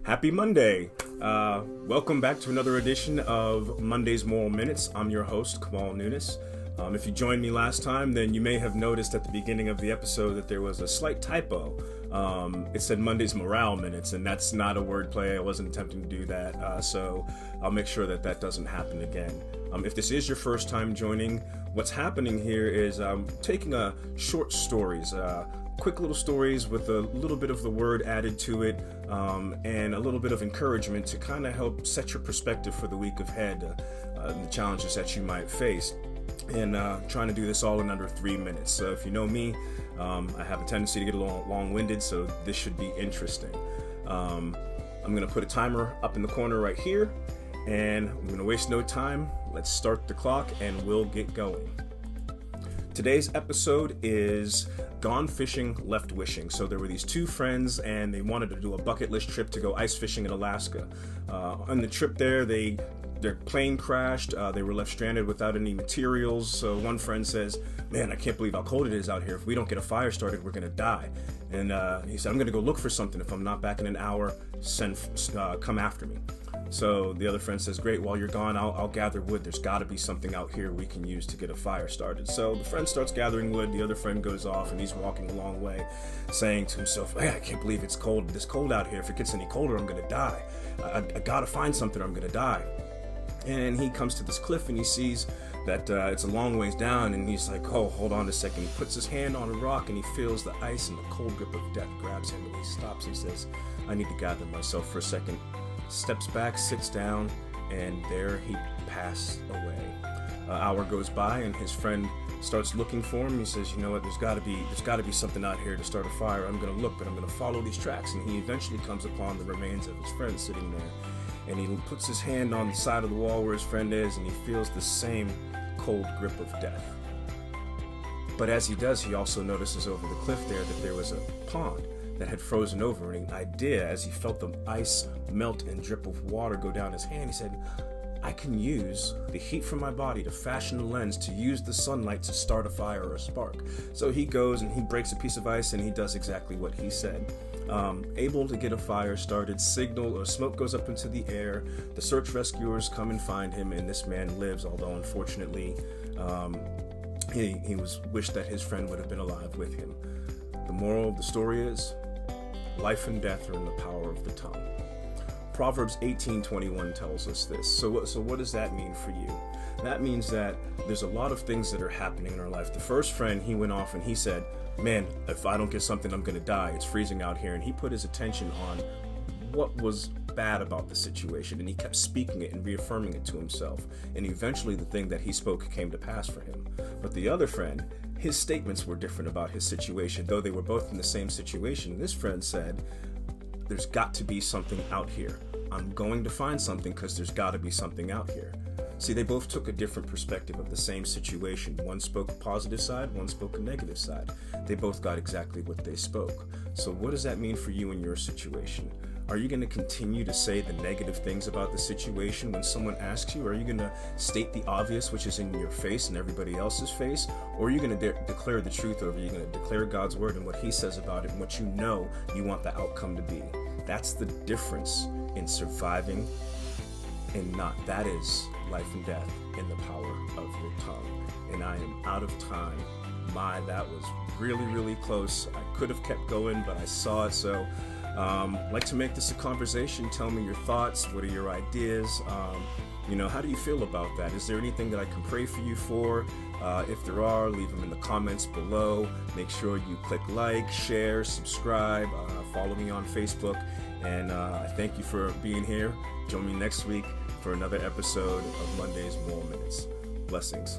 Happy Monday. Welcome back to another edition of Monday's Moral Minutes. I'm your host, Kamal Nunes. If you joined me last time, then you may have noticed at the beginning of the episode that there was a slight typo. It said Monday's Morale Minutes, and that's not a wordplay. I wasn't attempting to do that, so I'll make sure that that doesn't happen again. If this is your first time joining, what's happening here is I'm taking short stories, quick little stories with a little bit of the word added to it, and a little bit of encouragement to kind of help set your perspective for the week ahead, the challenges that you might face. And trying to do this all in under 3 minutes. So if you know me, I have a tendency to get a little long-winded, so this should be interesting. I'm going to put a timer up in the corner right here, and I'm going to waste no time. Let's start the clock and we'll get going. Today's episode is Gone Fishing, Left Wishing. So there were these two friends and they wanted to do a bucket list trip to go ice fishing in Alaska. On the trip there, their plane crashed. They were left stranded without any materials. So one friend says, "Man, I can't believe how cold it is out here. If we don't get a fire started, we're going to die." And he said, "I'm going to go look for something. If I'm not back in an hour, come after me." So the other friend says, "Great, while you're gone, I'll gather wood. There's got to be something out here we can use to get a fire started." So the friend starts gathering wood. The other friend goes off and he's walking a long way saying to himself, "Hey, I can't believe it's cold. This cold out here. If it gets any colder, I'm going to die. I got to find something or I'm going to die." And he comes to this cliff and he sees that it's a long ways down, and he's like, "Oh, hold on a second." He puts his hand on a rock and he feels the ice, and the cold grip of death grabs him, and he stops. He says, "I need to gather myself for a second." Steps back, sits down, and there he passed away. An hour goes by and his friend starts looking for him. He says, "You know what, there's got to be something out here to start a fire. I'm going to look, but I'm going to follow these tracks." And he eventually comes upon the remains of his friend sitting there. And he puts his hand on the side of the wall where his friend is, and he feels the same cold grip of death. But as he does, he also notices over the cliff there that there was a pond that had frozen over. And an idea, as he felt the ice melt and drip of water go down his hand, he said, "I can use the heat from my body to fashion a lens to use the sunlight to start a fire or a spark." So he goes and he breaks a piece of ice and he does exactly what he said. Able to get a fire started, signal or smoke goes up into the air. The search rescuers come and find him, and this man lives, although unfortunately he was wished that his friend would have been alive with him. The moral of the story is, life and death are in the power of the tongue. Proverbs 18:21 tells us this. So what does that mean for you? That means that there's a lot of things that are happening in our life. The first friend, he went off and he said, "Man, if I don't get something, I'm going to die. It's freezing out here." And he put his attention on what was bad about the situation, and he kept speaking it and reaffirming it to himself. And eventually the thing that he spoke came to pass for him. But the other friend, his statements were different about his situation, though they were both in the same situation. This friend said, "There's got to be something out here. I'm going to find something because there's got to be something out here." See, they both took a different perspective of the same situation. One spoke a positive side, one spoke a negative side. They both got exactly what they spoke. So what does that mean for you in your situation? Are you going to continue to say the negative things about the situation when someone asks you? Are you going to state the obvious, which is in your face and everybody else's face? Or are you going to declare the truth over? You're going to declare God's word and what he says about it and what you know you want the outcome to be. That's the difference in surviving and not. That is life and death in the power of your tongue. And I am out of time. That was really, really close. I could have kept going, but I saw it. So I'd like to make this a conversation. Tell me your thoughts. What are your ideas? How do you feel about that? Is there anything that I can pray for you for? If there are, leave them in the comments below. Make sure you click like, share, subscribe, follow me on Facebook. And I thank you for being here. Join me next week for another episode of Monday's Moral Minutes. Blessings.